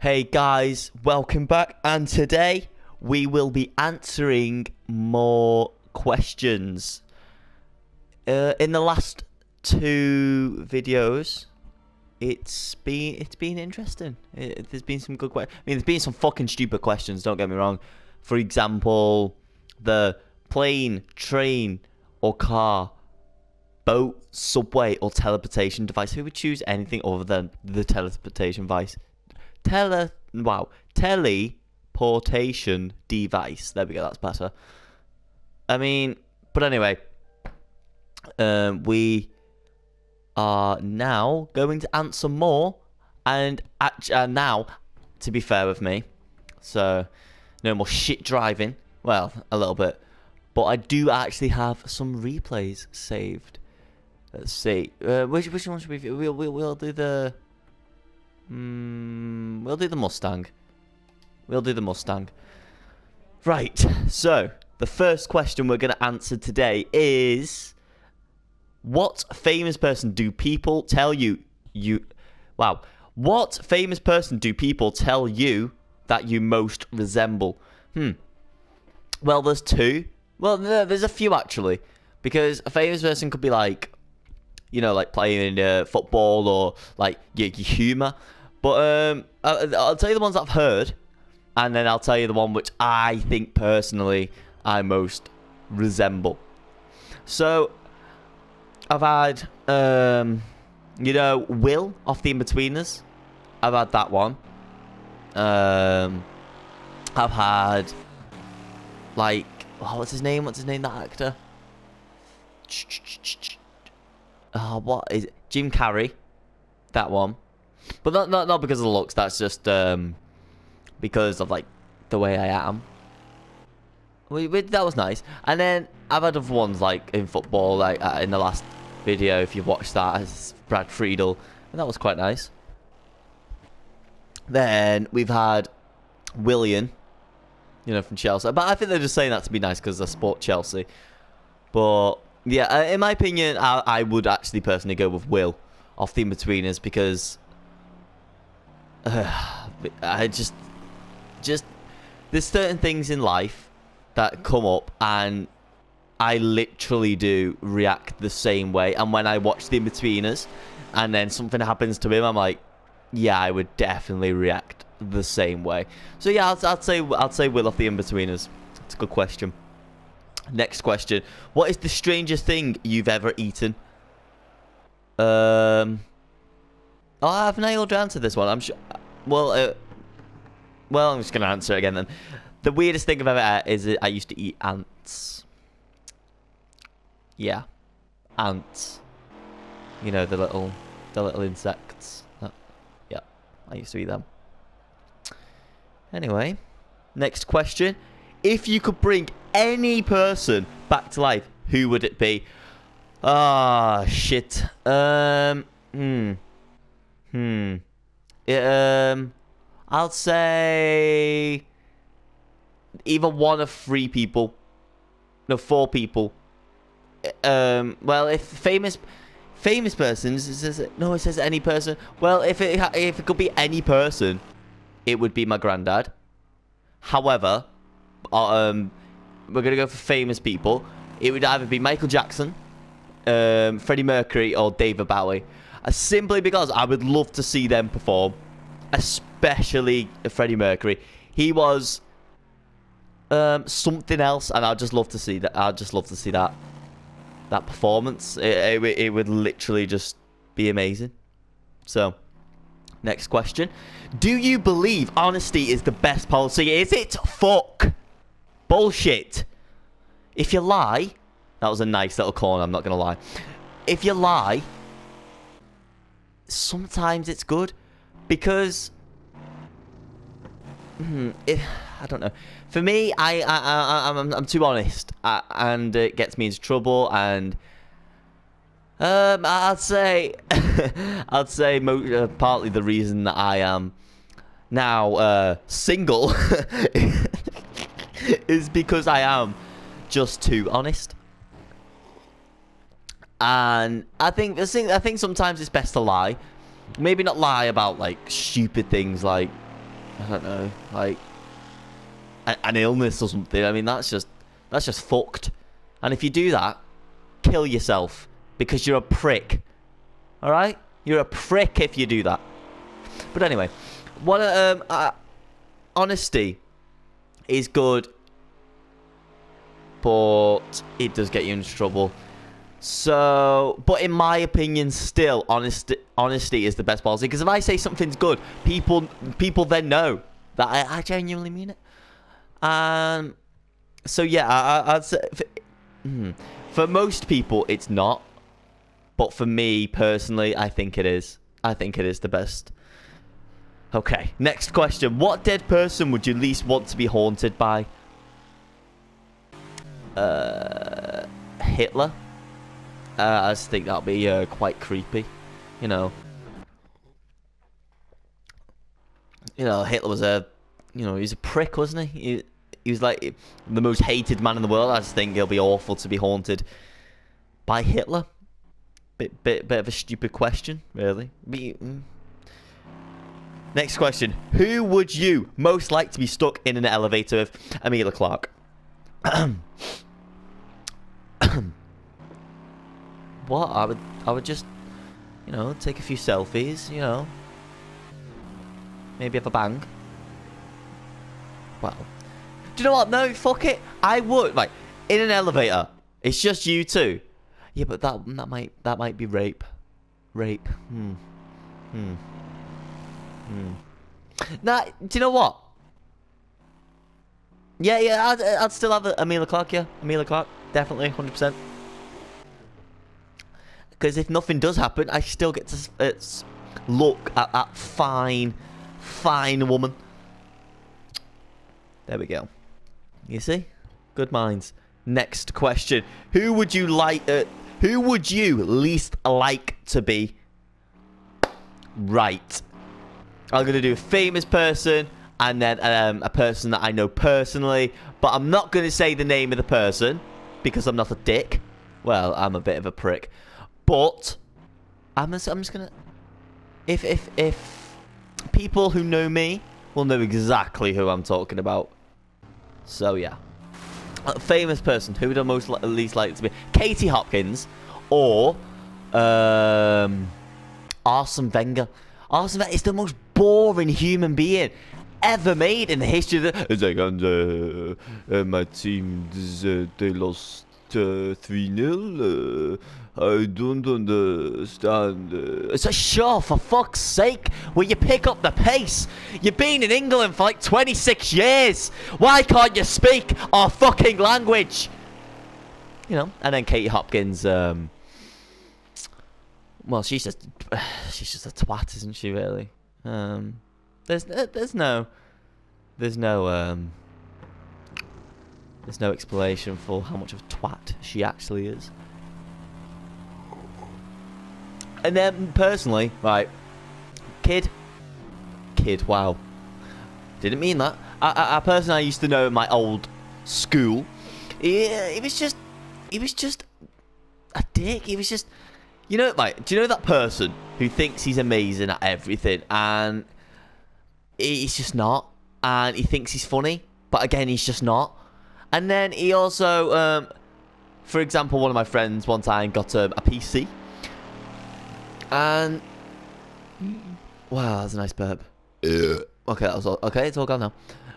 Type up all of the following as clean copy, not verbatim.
Hey guys, welcome back, and today we will be answering more questions. In the last two videos, it's been interesting. There's been some good questions. I mean, there's been some fucking stupid questions. Don't get me wrong. For example, the plane, train, or car, boat, subway, or teleportation device. Who would choose anything other than the teleportation device? Teleportation device. There we go, that's better. I mean, but anyway, we are now going to answer more, and now, to be fair with me, so no more shit driving. Well, a little bit, but I do actually have some replays saved. Let's see, which one should we? We'll do the. We'll do the Mustang. We'll do the Mustang. Right, so the first question we're going to answer today is, what famous person do people tell what famous person do people tell you that you most resemble? Well, there's two. Well, there's a few actually, because a famous person could be like, you know, like playing football or like your humour. But I'll tell you the ones I've heard, and then I'll tell you the one which I think personally I most resemble. So I've had, you know, Will off the Inbetweeners. I've had that one. I've had, like, what's his name? That actor? What is it? Jim Carrey. That one. But not because of the looks. That's just because of like the way I am. That was nice. And then I've had other ones like in football, like in the last video, if you've watched that, as Brad Friedel, and that was quite nice. Then we've had Willian, you know, from Chelsea. But I think they're just saying that to be nice because they support Chelsea. But yeah, in my opinion, I would actually personally go with Will off the Inbetweeners because I just there's certain things in life that come up and I literally do react the same way. And when I watch the Inbetweeners and then something happens to him, I'm like, yeah, I would definitely react the same way. So yeah, I'd say Will off the Inbetweeners. It's a good question. Next question: what is the strangest thing you've ever eaten? I've nailed down to this one. I'm sure. Well, I'm just gonna answer it again then. The weirdest thing I've ever ate is I used to eat ants. Yeah, ants. You know, the little insects. Yeah, I used to eat them. Anyway, next question: if you could bring any person back to life, who would it be? Ah, shit. I'll say either one of three people. No, four people. Well, if famous persons, it says any person. Well, if it could be any person, it would be my granddad. However, we're gonna go for famous people. It would either be Michael Jackson, Freddie Mercury, or David Bowie. Simply because I would love to see them perform, especially Freddie Mercury. He was something else, and I'd just love to see that. That performance. It would literally just be amazing. So, next question: do you believe honesty is the best policy? Is it fuck bullshit? If you lie, that was a nice little corner. I'm not gonna lie. If you lie, sometimes it's good because I don't know. For me, I'm too honest, and it gets me into trouble. And I'd say partly the reason that I am now single is because I am just too honest. And I think sometimes it's best to lie. Maybe not lie about like stupid things like I don't know, like an illness or something. I mean, that's just fucked. And if you do that, kill yourself because you're a prick. All right, you're a prick if you do that. But anyway, honesty is good, but it does get you into trouble. So, but in my opinion, still, honesty is the best policy. Because if I say something's good, people then know that I genuinely mean it. So yeah, I'd say for most people it's not, but for me personally, I think it is. I think it is the best. Okay, next question. What dead person would you least want to be haunted by? Hitler. I just think that'd be quite creepy. You know, Hitler was he was a prick, wasn't he? He was like the most hated man in the world. I just think it'll be awful to be haunted by Hitler. Bit of a stupid question, really. Next question. Who would you most like to be stuck in an elevator with? Emilia Clarke. What? I would just, take a few selfies, maybe have a bang. Well, do you know what? No, fuck it. I would, like, in an elevator. It's just you two. Yeah, but that might be rape. Rape. Nah, do you know what? Yeah, I'd still have Emilia Clarke, yeah. Emilia Clarke, definitely, 100%. Because if nothing does happen, I still get to look at that fine woman. There we go. You see? Good minds. Next question. Who would you least like to be? Right. I'm going to do a famous person and then a person that I know personally. But I'm not going to say the name of the person because I'm not a dick. Well, I'm a bit of a prick. But I'm just going to... If people who know me will know exactly who I'm talking about. So, yeah. A famous person. Who would I least like to be? Katie Hopkins or Arsene Wenger. Arsene Wenger is the most boring human being ever made in the history of the... It's like, my team, they lost 3-0. I don't understand. It's a show, for fuck's sake. Will you pick up the pace? You've been in England for like 26 years. Why can't you speak our fucking language? And then Katie Hopkins, well, she's just a twat, isn't she, really? There's no explanation for how much of a twat she actually is. And then, personally, right, Kid, wow. Didn't mean that. A person I used to know in my old school, he was just a dick. He was just, do you know that person who thinks he's amazing at everything, and he's just not, and he thinks he's funny, but again, he's just not. And then he also, for example, one of my friends one time got a PC. And wow, that's a nice burp. Okay, that was all. Okay, it's all gone now.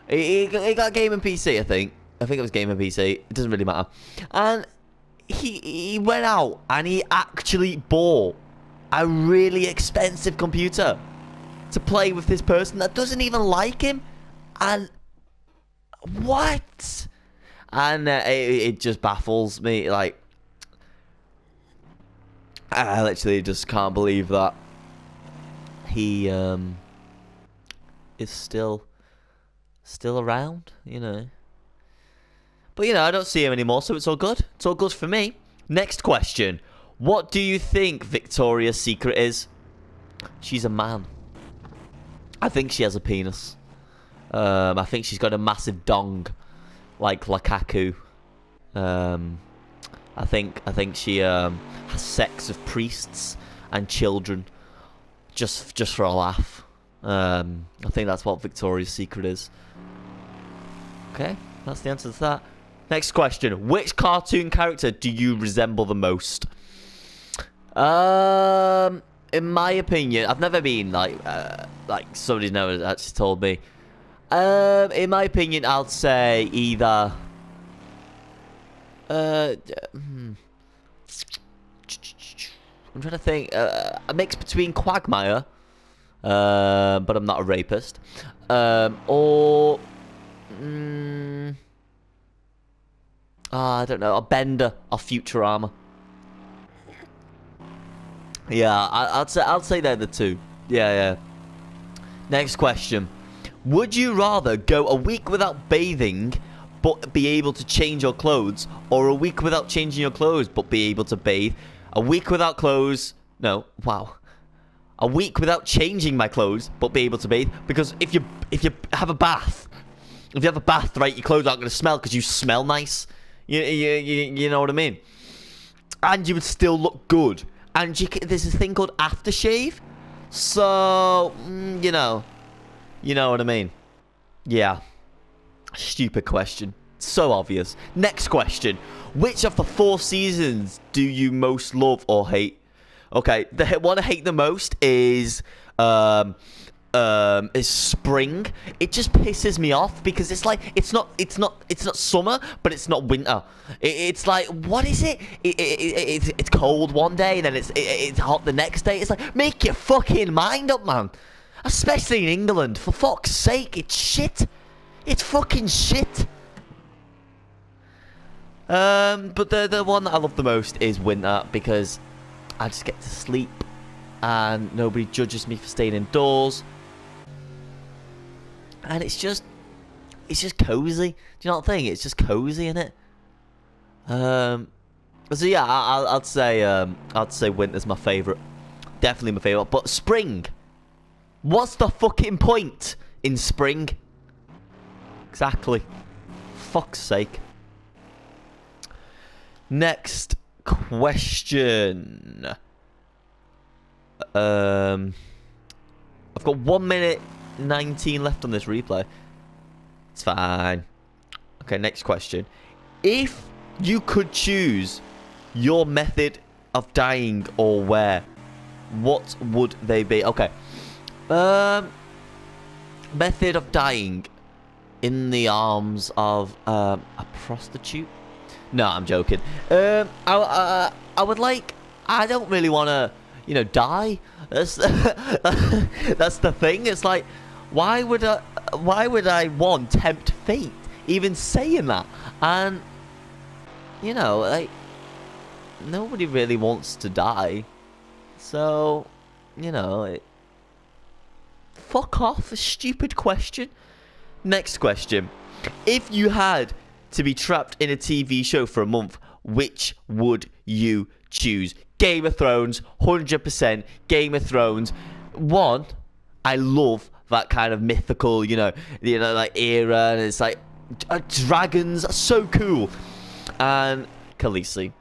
He got a gaming PC, I think it was gaming PC. It doesn't really matter. And he went out and he actually bought a really expensive computer to play with this person that doesn't even like him. And what? And it just baffles me, like. I literally just can't believe that he is still around, But, I don't see him anymore, so it's all good. It's all good for me. Next question. What do you think Victoria's Secret is? She's a man. I think she has a penis. I think she's got a massive dong, like Lukaku. I think she has sex with priests and children, just for a laugh. I think that's what Victoria's Secret is. Okay, that's the answer to that. Next question. Which cartoon character do you resemble the most? In my opinion, I've never been like somebody knows actually told me. In my opinion, I'll say either. I'm trying to think. A mix between Quagmire, but I'm not a rapist. Or. I don't know. A Bender or Futurama. Yeah, I'd say they're the two. Yeah. Next question. Would you rather go a week without bathing but be able to change your clothes, or a week without changing your clothes but be able to bathe? A week without clothes... No, wow. A week without changing my clothes but be able to bathe? Because if you have a bath... If you have a bath, right, your clothes aren't going to smell because you smell nice. You know what I mean? And you would still look good. And there's a thing called aftershave. So, you know what I mean? Yeah. Stupid question. So obvious. Next question. Which of the 4 seasons do you most love or hate? Okay, the one I hate the most is spring. It just pisses me off because it's like it's not summer, but it's not winter. It's like, what is it? It's cold one day, then it's hot the next day. It's like, make your fucking mind up, man. Especially in England, for fuck's sake, it's shit. It's fucking shit. But the one that I love the most is winter because I just get to sleep and nobody judges me for staying indoors. And it's just cozy. Do you know what I think? It's just cozy, innit? So yeah, I'd say winter's my favourite. Definitely my favourite. But spring, what's the fucking point in spring? Exactly. Fuck's sake. Next question. I've got 1 minute 19 left on this replay. It's fine. Okay, next question. If you could choose your method of dying or where, what would they be? Okay. Method of dying in the arms of a prostitute? No, I'm joking. I would like... I don't really want to, die. That's the thing. It's like, why would I want tempt fate? Even saying that. And, like, nobody really wants to die. So, fuck off. A stupid question. Next question. If you had to be trapped in a TV show for a month, which would you choose? Game of Thrones, 100% Game of Thrones. One, I love that kind of mythical, like era, and it's like dragons are so cool. And Khaleesi,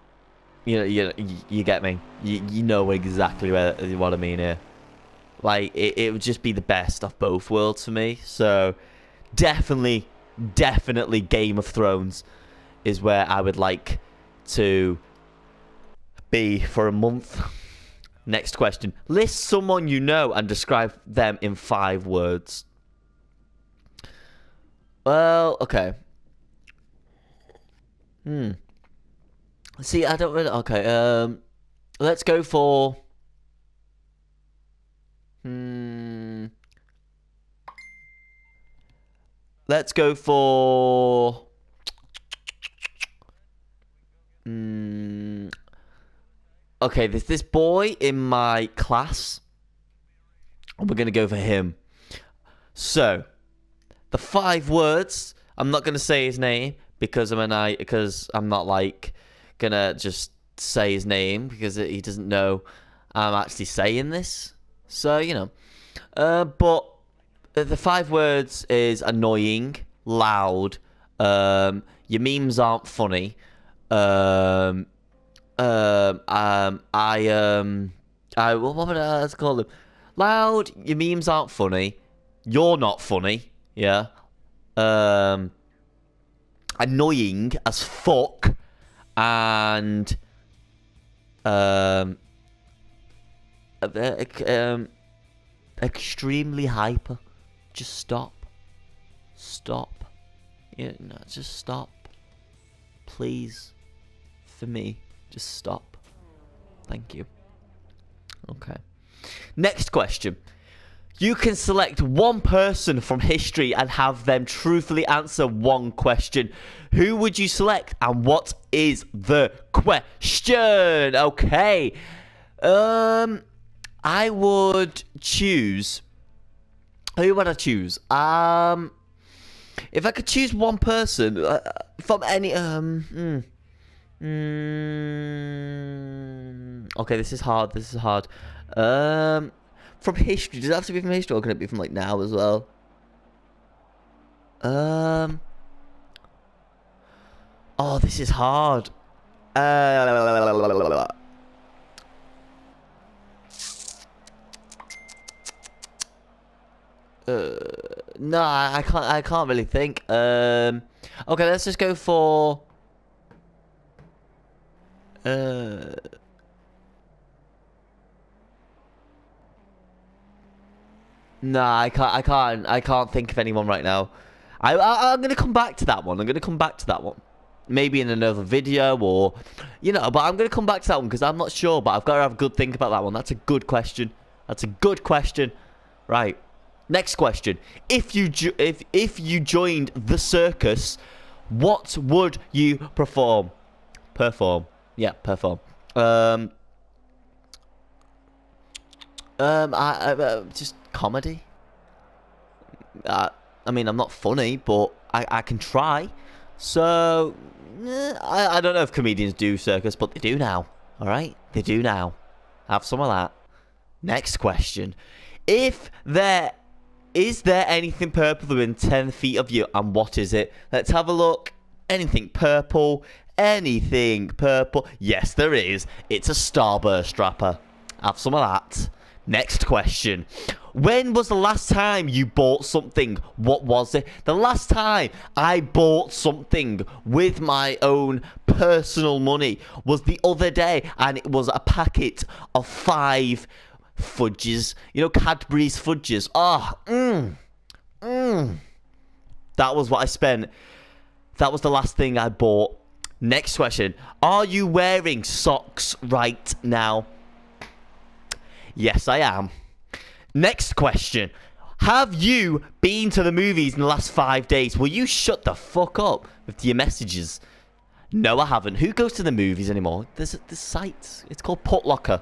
you get me. You know exactly what I mean here. Like it would just be the best of both worlds for me. So definitely Game of Thrones is where I would like to be for a month. Next question. List someone you know and describe them in 5 words. Well, okay. See, I don't really... Okay, let's go for... Let's go for... Okay, there's this boy in my class. And we're going to go for him. So, the 5 words... I'm not going to say his name because I'm not, like, going to just say his name because he doesn't know I'm actually saying this. So, but the 5 words is annoying, loud, your memes aren't funny, what would I call them? Loud, your memes aren't funny. You're not funny. Yeah. Annoying as fuck. And extremely hyper. Just stop. Stop. Yeah, no, just stop. Please. For me, just stop. Thank you. Okay. Next question. You can select one person from history and have them truthfully answer one question. Who would you select and what is the question? Okay. I would choose... Who would I choose? If I could choose one person from any... Okay, this is hard. This is hard. From history. Does it have to be from history or can it be from like now as well? Oh, this is hard. No, I can't. I can't really think. Okay, let's just go for. No, I can't. I can't think of anyone right now. I'm gonna come back to that one. I'm gonna come back to that one. Maybe in another video or, but I'm gonna come back to that one because I'm not sure. But I've got to have a good think about that one. That's a good question. That's a good question. Right. Next question. If you joined the circus, what would you perform? Yeah, perform. Just comedy. I mean, I'm not funny, but I can try. So, I don't know if comedians do circus, but they do now. All right, they do now. Have some of that. Next question. Is there anything purple within 10 feet of you, and what is it? Let's have a look. Anything purple? Anything purple? Yes, there is. It's a Starburst wrapper. Have some of that. Next question. When was the last time you bought something? What was it? The last time I bought something with my own personal money was the other day, and it was a packet of 5 fudges. Cadbury's fudges. That was what I spent. That was the last thing I bought. Next question. Are you wearing socks right now? Yes, I am. Next question. Have you been to the movies in the last 5 days? Will you shut the fuck up with your messages? No, I haven't. Who goes to the movies anymore? There's site. It's called Putlocker.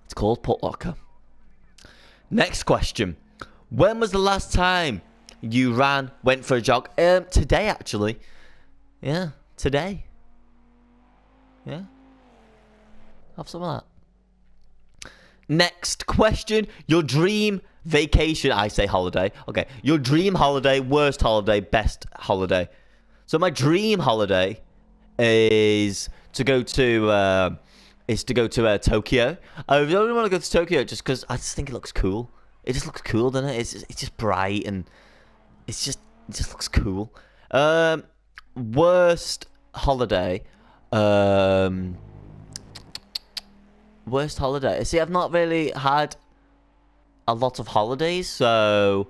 It's called Putlocker. Next question. When was the last time you went for a jog? Today, actually. Yeah, today. Yeah. Have some of that. Next question. Your dream vacation. I say holiday. Okay. Your dream holiday, worst holiday, best holiday. So my dream holiday is to go to Tokyo. I only want to go to Tokyo just because I just think it looks cool. It just looks cool, doesn't it? It's just bright and it just looks cool. Worst holiday. Worst holiday. See, I've not really had a lot of holidays, so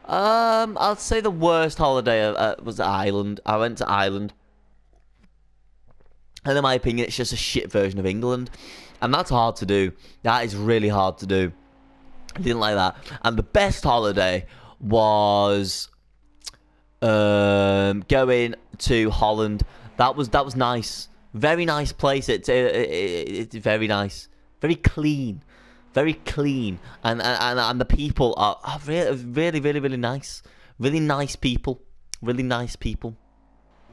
I'll say the worst holiday was Ireland. I went to Ireland, and in my opinion, it's just a shit version of England, and that's hard to do. That is really hard to do. I didn't like that. And the best holiday was going to Holland. That was nice. Very nice place. It's very nice. Very clean. Very clean. And the people are really, really, really nice. Really nice people. Really nice people.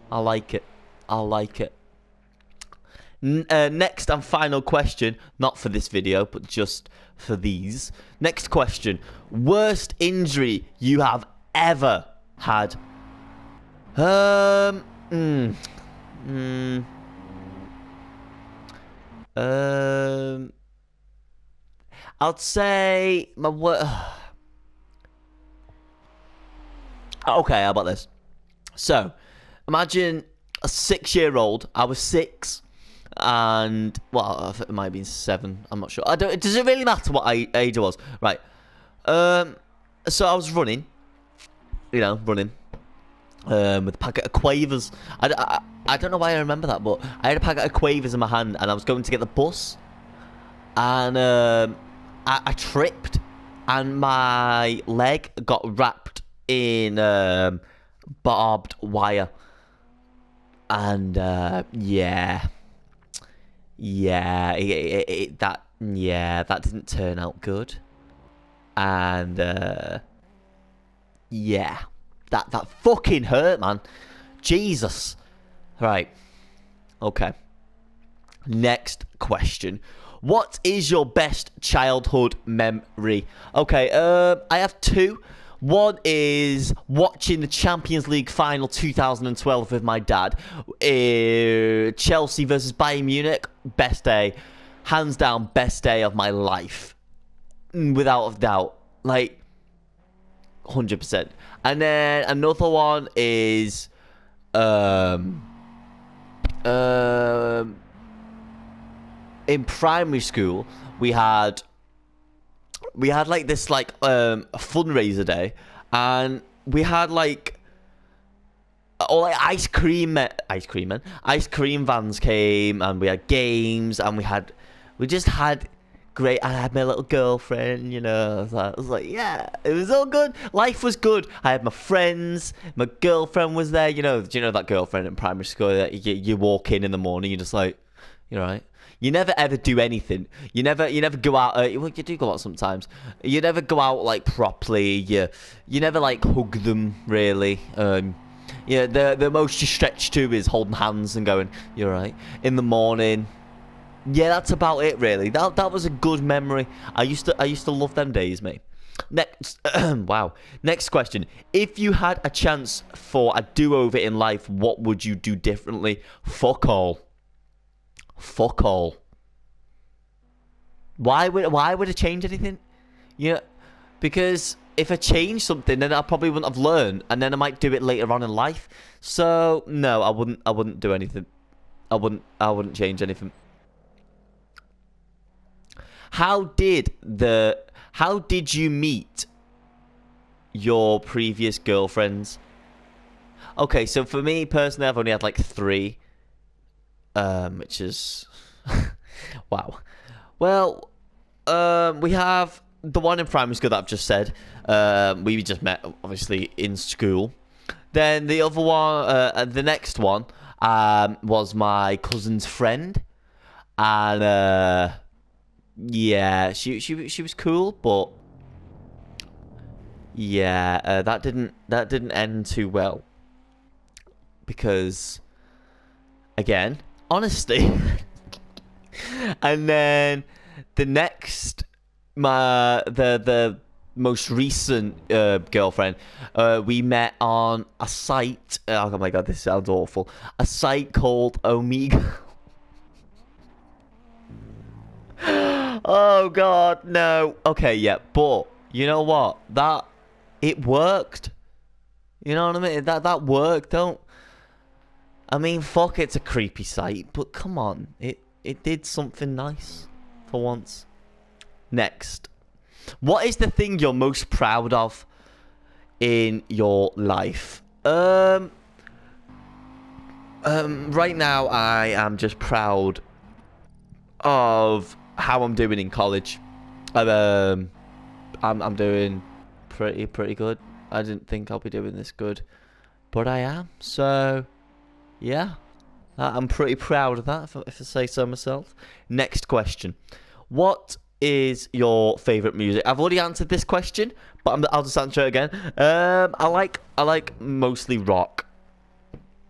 I like it. I like it. Next and final question. Not for this video, but just for these. Next question. Worst injury you have ever had? I'd say my work. Okay, how about this? So, imagine a 6-year-old. I was 6, and well, I think it might have been 7. I'm not sure. I don't. Does it really matter what age I was? Right. So I was running. Running. With a packet of quavers. I don't know why I remember that, but I had a packet of quavers in my hand, and I was going to get the bus, and I tripped, and my leg got wrapped in barbed wire, and yeah, that didn't turn out good, and yeah, that fucking hurt, man. Jesus. Right. Okay. Next question. What is your best childhood memory? Okay, I have 2. One is watching the Champions League final 2012 with my dad. Chelsea versus Bayern Munich. Best day. Hands down, best day of my life. Without a doubt. Like, 100%. And then another one is... in primary school, we had like this fundraiser day, and we had like all like ice cream vans came, and we had games, and we just had great. I had my little girlfriend, I was like, yeah, it was all good. Life was good. I had my friends. My girlfriend was there. Do you know that girlfriend in primary school that you walk in the morning, you're just like, you're right. You never ever do anything. You never go out. Well, you do go out sometimes. You never go out like properly. You never like hug them really. The most you stretch to is holding hands and going, "You're right." In the morning. Yeah, that's about it really. That was a good memory. I used to love them days, mate. Next, wow. Next question. If you had a chance for a do-over in life, what would you do differently? Fuck all. Fuck all. Why would it change anything? Because if I change something, then I probably wouldn't have learned, and then I might do it later on in life. So no, I wouldn't do anything. I wouldn't change anything. How did you meet your previous girlfriends? Okay, so for me personally, I've only had like 3. Which is wow. Well, we have the one in primary school that I've just said. We just met obviously in school. Then the other one, the next one, was my cousin's friend, and yeah, she was cool, but yeah, that didn't end too well because again. Honesty. And then the next, the most recent girlfriend, we met on a site. Oh my god, this sounds awful. A site called Omegle. Oh god, no. Okay, yeah, but you know what? It worked. You know what I mean? That worked. I mean, fuck, it's a creepy site, but come on, it did something nice for once. Next, what is the thing you're most proud of in your life? Right now I am just proud of how I'm doing in college. I'm doing pretty good. I didn't think I'll be doing this good, but I am. So. Yeah, I'm pretty proud of that, if I say so myself. Next question. What is your favourite music? I've already answered this question, but I'll just answer it again. I like mostly rock.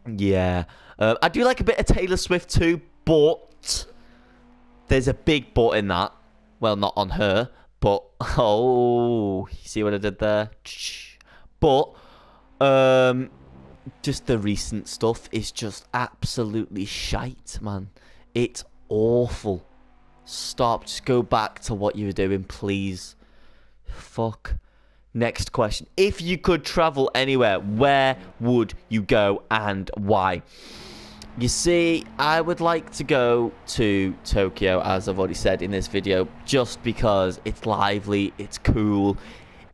Yeah. I do like a bit of Taylor Swift too, but there's a big but in that. Well, not on her, but... Oh, you see what I did there? But... just the recent stuff is just absolutely shite, man. It's awful. Stop. Just go back to what you were doing, please. Fuck. Next question. If you could travel anywhere, where would you go and why? You see, I would like to go to Tokyo, as I've already said in this video, just because it's lively, it's cool,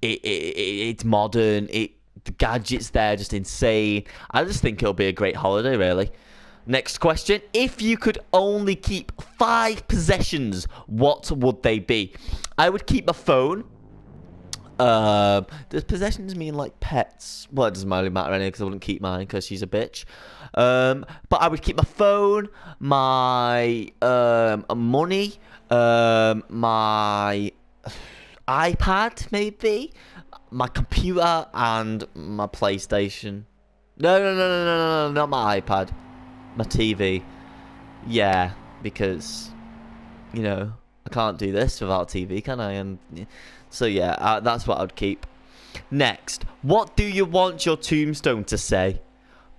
it's modern, the gadgets there are just insane. I just think it'll be a great holiday, really. Next question. If you could only keep 5 possessions, what would they be? I would keep my phone. Does possessions mean like pets? Well, it doesn't really matter anyway because I wouldn't keep mine because she's a bitch. But I would keep my phone, my money, my iPad maybe, my computer, and my PlayStation. No, not my iPad. My TV. Yeah, because, you know, I can't do this without TV, can I? And so yeah, that's what I'd keep. Next, what do you want your tombstone to say?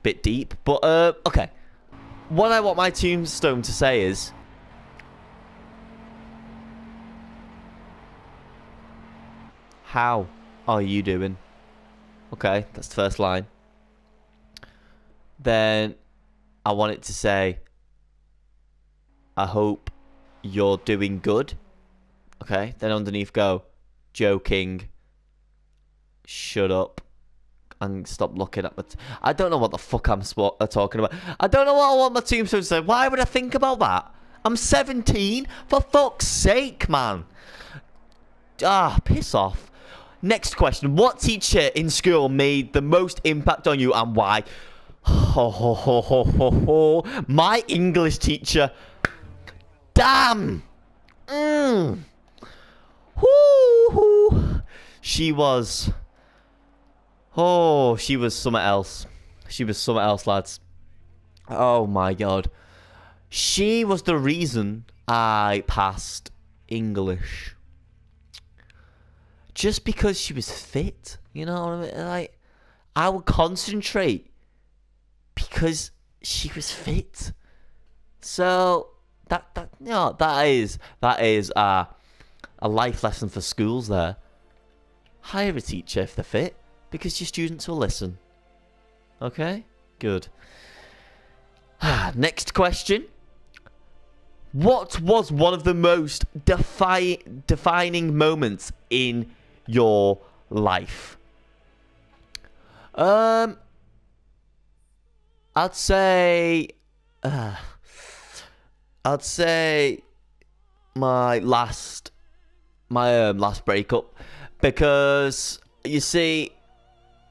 Bit deep, but okay. What I want my tombstone to say is, how are you doing? Okay, that's the first line. Then I want it to say, I hope you're doing good. Okay, then underneath go, joking, shut up, and stop looking at my... I don't know what the fuck I'm talking about. I don't know what I want my tombstone to say. Why would I think about that? I'm 17. For fuck's sake, man. Piss off. Next question. What teacher in school made the most impact on you and why? My English teacher. Damn. She was... she was something else. She was something else, lads. Oh my god. She was the reason I passed English. Just because she was fit. You know what I mean? Like, I would concentrate because she was fit. So that is a life lesson for schools there. Hire a teacher if they're fit, because your students will listen. Okay? Good. Next question. What was one of the most defining moments in your life? I'd say my last breakup, because you see,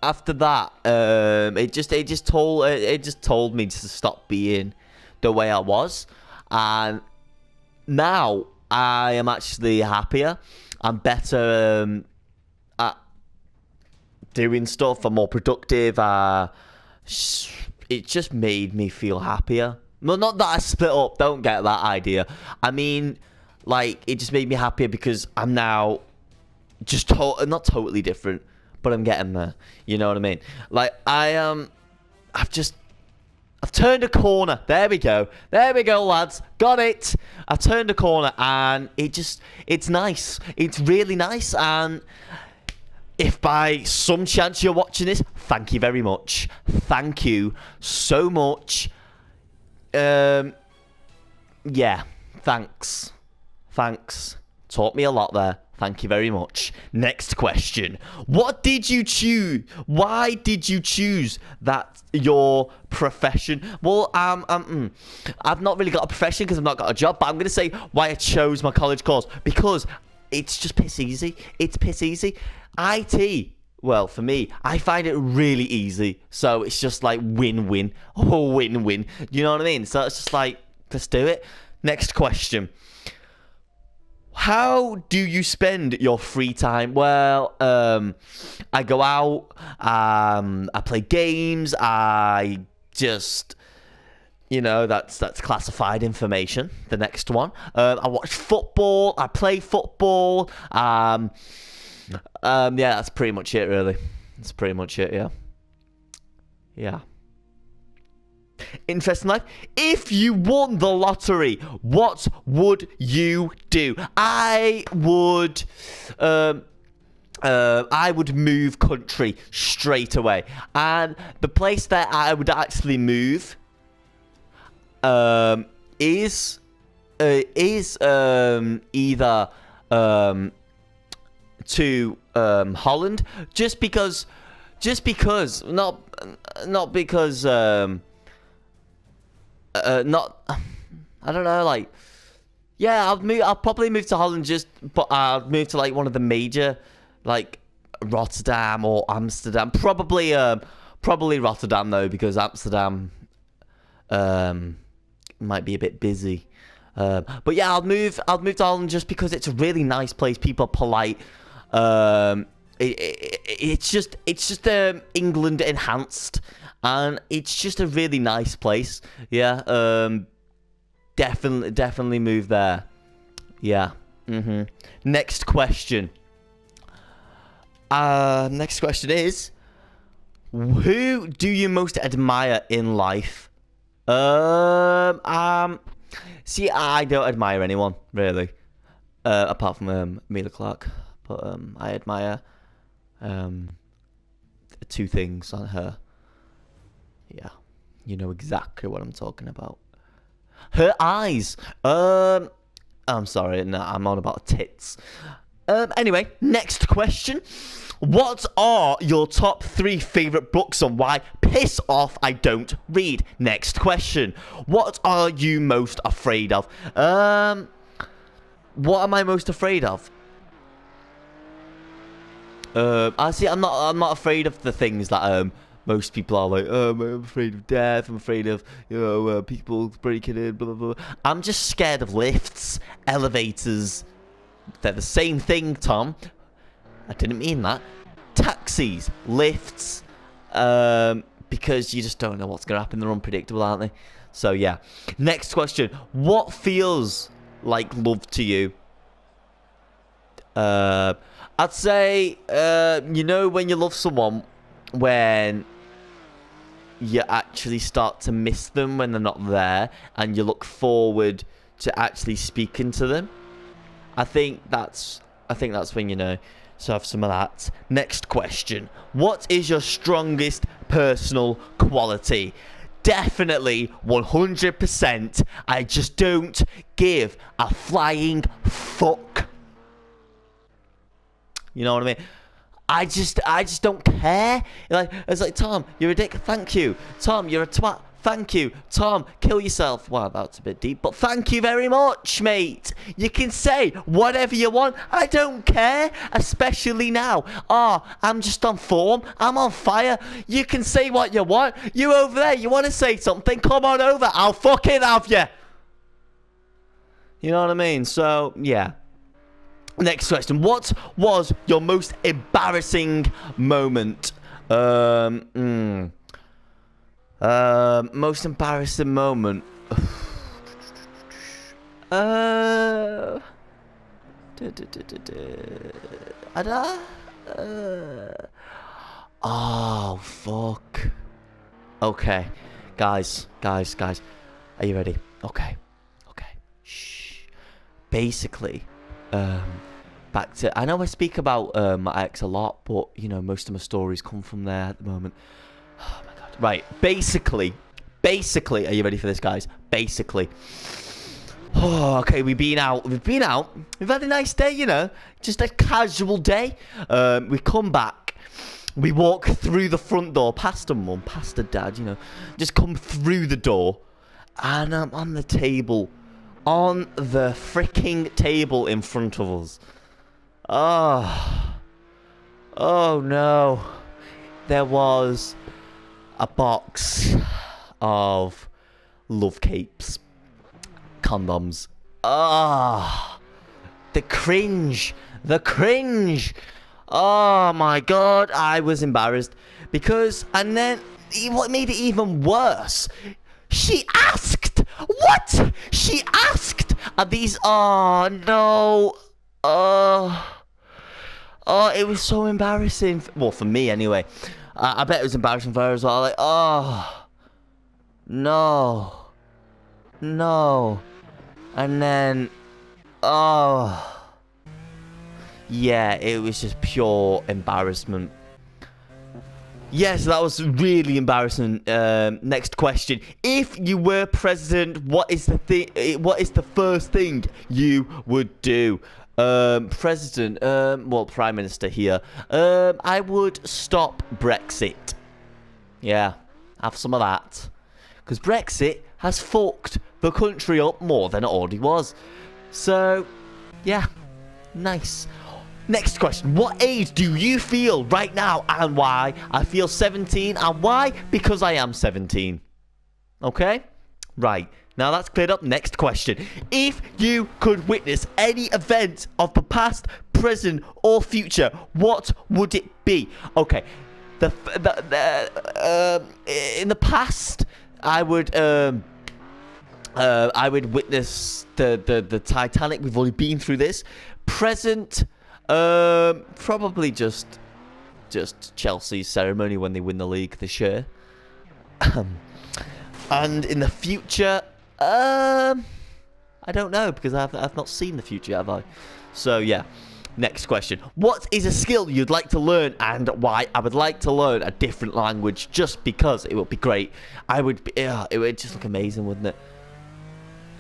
after that, it just told me to stop being the way I was, and now I am actually happier. I'm better at doing stuff. I'm more productive. It just made me feel happier. Well, not that I split up. Don't get that idea. I mean, like, it just made me happier because I'm now just not totally different, but I'm getting there. You know what I mean? Like, I've turned a corner. There we go, lads. Got it. I turned a corner, and it's nice. It's really nice. And if by some chance you're watching this, thank you very much. Thank you so much. Yeah, thanks. Taught me a lot there. Thank you very much. Next question. What did you choose? Why did you choose your profession? Well, I've not really got a profession because I've not got a job, but I'm going to say why I chose my college course. Because it's just piss easy. It's piss easy. IT, well, for me, I find it really easy. So it's just like win-win. Win-win. You know what I mean? So it's just like, let's do it. Next question. How do you spend your free time? Well, I go out, I play games, I just, that's classified information. The next one. I watch football, I play football, yeah, that's pretty much it, really. That's pretty much it, yeah. Yeah. Interesting life. If you won the lottery, what would you do? I would move country straight away. And the place that I would actually move is either to Holland, just because not because not I don't know, like, yeah, I'll probably move to Holland, but I'll move to like one of the major, like Rotterdam or Amsterdam. Probably Rotterdam though, because Amsterdam might be a bit busy. But yeah, I'll move to Holland just because it's a really nice place. People are polite. It's just England enhanced, and it's just a really nice place. Yeah. Definitely move there. Yeah. Next question. Next question is, who do you most admire in life? See, I don't admire anyone really, apart from Emilia Clarke. But I admire two things on her. Yeah, you know exactly what I'm talking about. Her eyes. I'm sorry, no, I'm on about tits. Anyway, next question. What are your top 3 favourite books and why? Piss off, I don't read. Next question. What are you most afraid of? What am I most afraid of? I see. I'm not afraid of the things that most people are like. I'm afraid of death. I'm afraid of people breaking in. Blah blah blah. I'm just scared of lifts, elevators. They're the same thing, Tom. I didn't mean that. Taxis, lifts, because you just don't know what's gonna happen. They're unpredictable, aren't they? So yeah. Next question. What feels like love to you? I'd say, when you love someone, when you actually start to miss them when they're not there, and you look forward to actually speaking to them. I think that's when so have some of that. Next question. What is your strongest personal quality? Definitely 100%. I just don't give a flying fuck. You know what I mean? I just don't care. It's like, Tom, you're a dick. Thank you. Tom, you're a twat. Thank you. Tom, kill yourself. Wow, that's a bit deep, but thank you very much, mate. You can say whatever you want. I don't care, especially now. I'm just on form. I'm on fire. You can say what you want. You over there, you want to say something? Come on over. I'll fucking have you. You know what I mean? So, yeah. Next question. What was your most embarrassing moment? Most embarrassing moment. Oh, fuck. Okay. Guys. Are you ready? Okay. Shh. Basically, back to... I know I speak about my ex a lot, but, most of my stories come from there at the moment. Oh, my God. Right. Basically, are you ready for this, guys? Basically. Oh, okay, we've been out. We've had a nice day, just a casual day. We come back. We walk through the front door, past her mum, past her dad, just come through the door. And I'm on the table. On the freaking table in front of us. Oh no. There was a box of love capes. Condoms. The cringe. Oh my God, I was embarrassed because, and then what made it even worse, she asked. What? She asked. Are these? Oh no. It was so embarrassing. Well, for me anyway. I bet it was embarrassing for her as well. Like, No. No. And then... Oh. Yeah, it was just pure embarrassment. Yes, that was really embarrassing. Next question. If you were president, what is the first thing you would do? President, well, Prime Minister here. I would stop Brexit. Yeah, have some of that. Because Brexit has fucked the country up more than it already was. So, yeah, nice. Next question. What age do you feel right now and why? I feel 17 and why? Because I am 17. Okay? Right. Now that's cleared up. Next question. If you could witness any event of the past, present or future, what would it be? Okay. In the past, I would witness the Titanic. We've already been through this. Present... probably just Chelsea's ceremony when they win the league this year. And in the future, I don't know because I've not seen the future, have I? So yeah. Next question. What is a skill you'd like to learn and why? I would like to learn a different language just because it would be great. It would just look amazing, wouldn't it?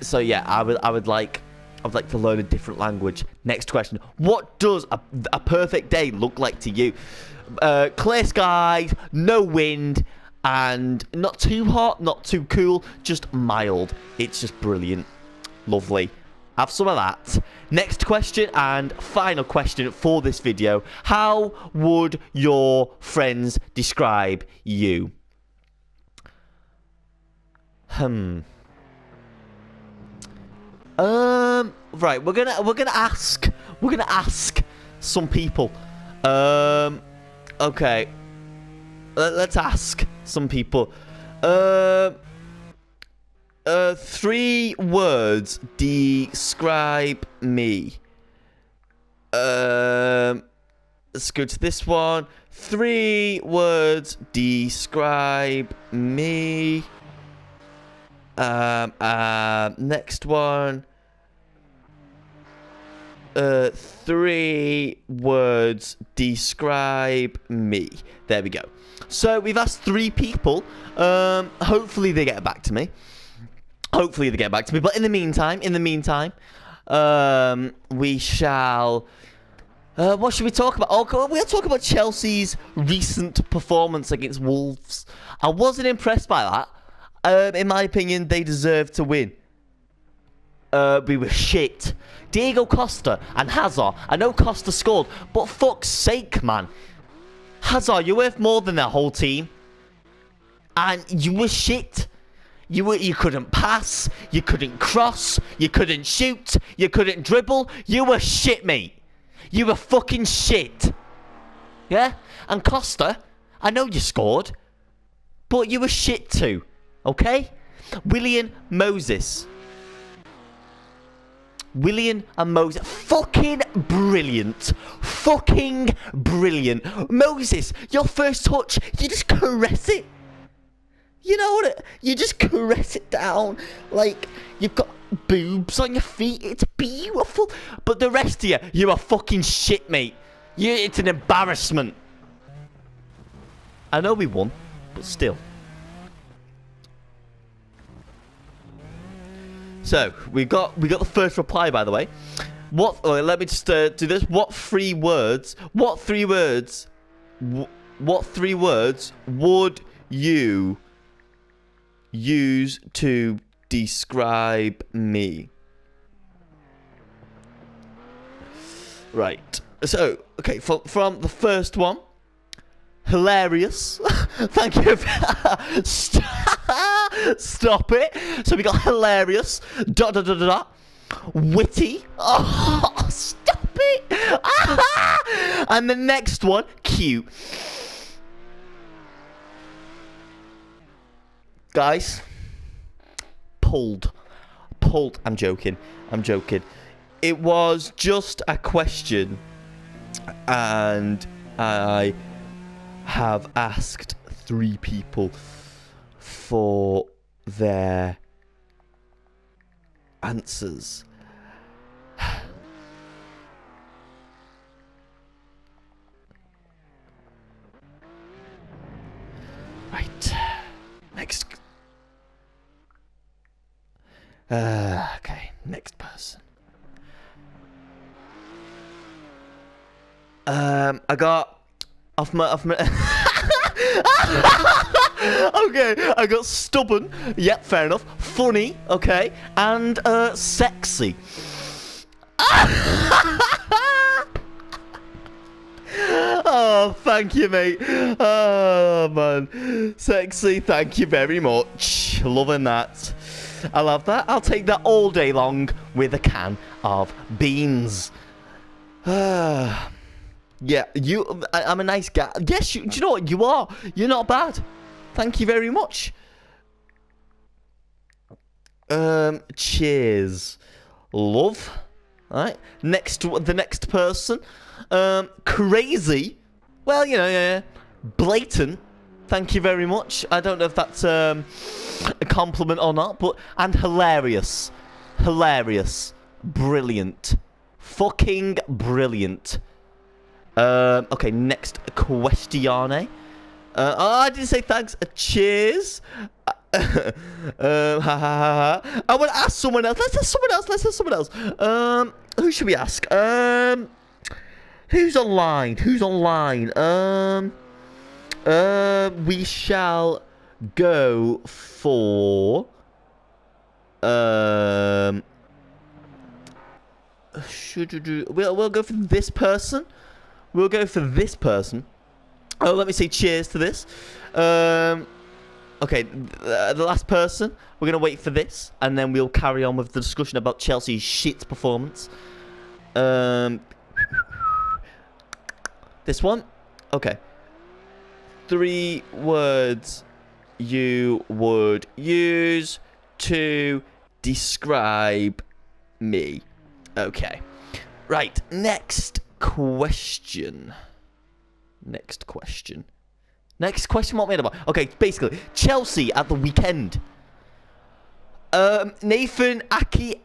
So yeah, I would like to learn a different language. Next question. What does a perfect day look like to you? Clear skies, no wind, and not too hot, not too cool, just mild. It's just brilliant. Lovely. Have some of that. Next question and final question for this video. How would your friends describe you? Right, we're gonna ask some people. Okay. Let's ask some people. 3 words describe me. Let's go to this one. 3 words describe me. Next one. 3 words describe me. There we go. So we've asked 3 people. Hopefully they get back to me. But in the meantime, we shall. What should we talk about? Oh, we'll talk about Chelsea's recent performance against Wolves. I wasn't impressed by that. In my opinion, they deserved to win. We were shit. Diego Costa and Hazard. I know Costa scored, but fuck's sake, man. Hazard, you're worth more than their whole team. And you were shit. You couldn't pass. You couldn't cross. You couldn't shoot. You couldn't dribble. You were shit, mate. You were fucking shit. Yeah? And Costa, I know you scored, but you were shit too. Okay? Willian Moses. Fucking brilliant. Moses, your first touch, you just caress it. You know what? You just caress it down like you've got boobs on your feet. It's beautiful. But the rest of you are fucking shit, mate. It's an embarrassment. I know we won, but still. So we got the first reply, by the way. Let me just do this. What 3 words would you use to describe me? Right. So, okay, from the first one, hilarious. Thank you. Stop it. So we got hilarious. ... Witty. Oh, stop it. And the next one, cute. Guys, pulled. I'm joking. It was just a question, and I have asked 3 people for their answers. Right. Next. Okay. Next person. I got off my. Okay, I got stubborn. Yep, fair enough. Funny. Okay, and sexy. Oh, thank you, mate. Oh, man. Sexy, thank you very much. Loving that. I love that. I'll take that all day long with a can of beans. Yeah, I'm a nice guy. Yes, do you know what? You are. You're not bad. Thank you very much. Cheers. Love. All right. The next person. Crazy. Well, you know, yeah. Blatant. Thank you very much. I don't know if that's a compliment or not, and hilarious. Hilarious. Brilliant. Fucking brilliant. Okay, next question. I didn't say thanks. Cheers. I want to ask someone else. Let's ask someone else. Who should we ask? Who's online? We shall go for we'll go for this person. Oh, let me say cheers to this. Okay, the last person. We're going to wait for this, and then we'll carry on with the discussion about Chelsea's shit performance. This one? Okay. 3 words you would use to describe me. Okay. Right, next question. Next question, what made about? Okay, basically, Chelsea at the weekend. Nathan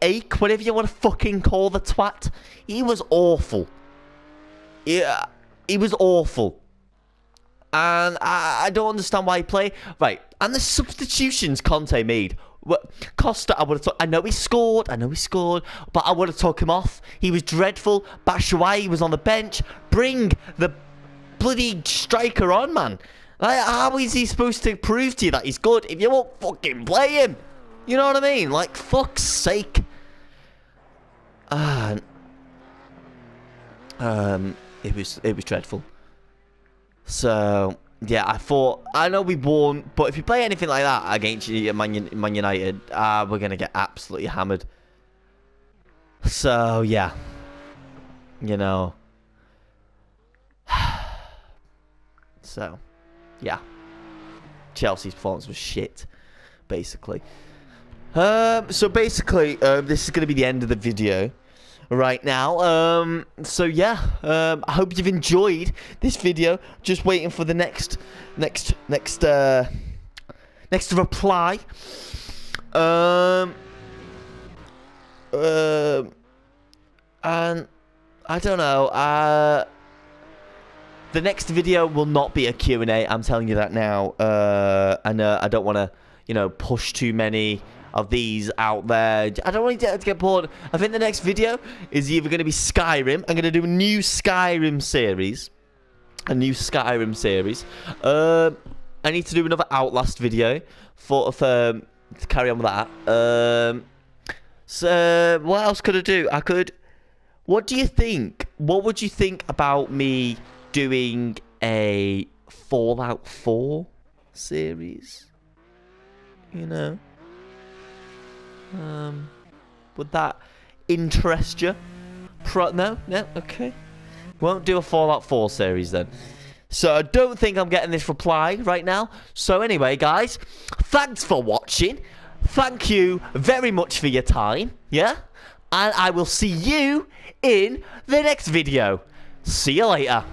Ake, whatever you want to fucking call the twat, he was awful. Yeah, he was awful. And I don't understand why he played. Right, and the substitutions Conte made. Costa, I would have. I know he scored, but I would have took him off. He was dreadful. Batshuayi was on the bench. Bring the bloody striker on, man. Like, how is he supposed to prove to you that he's good if you won't fucking play him? You know what I mean? Like, fuck's sake. It was dreadful. So yeah, I know we won, but if you play anything like that against Man United, we're gonna get absolutely hammered. So yeah, you know. So yeah, Chelsea's performance was shit, basically. So basically, this is gonna be the end of the video right now. So yeah, I hope you've enjoyed this video. Just waiting for the next reply. And I don't know. The next video will not be a Q&A. I'm telling you that now. And I don't want to, push too many of these out there. I don't want you to get bored. I think the next video is either going to be Skyrim. I'm going to do a new Skyrim series. I need to do another Outlast video to carry on with that. So what else could I do? What do you think? What would you think about me doing a Fallout 4 series? Would that interest you? No? Okay. Won't do a Fallout 4 series then. So I don't think I'm getting this reply right now. So anyway, guys, thanks for watching. Thank you very much for your time. Yeah? And I will see you in the next video. See you later.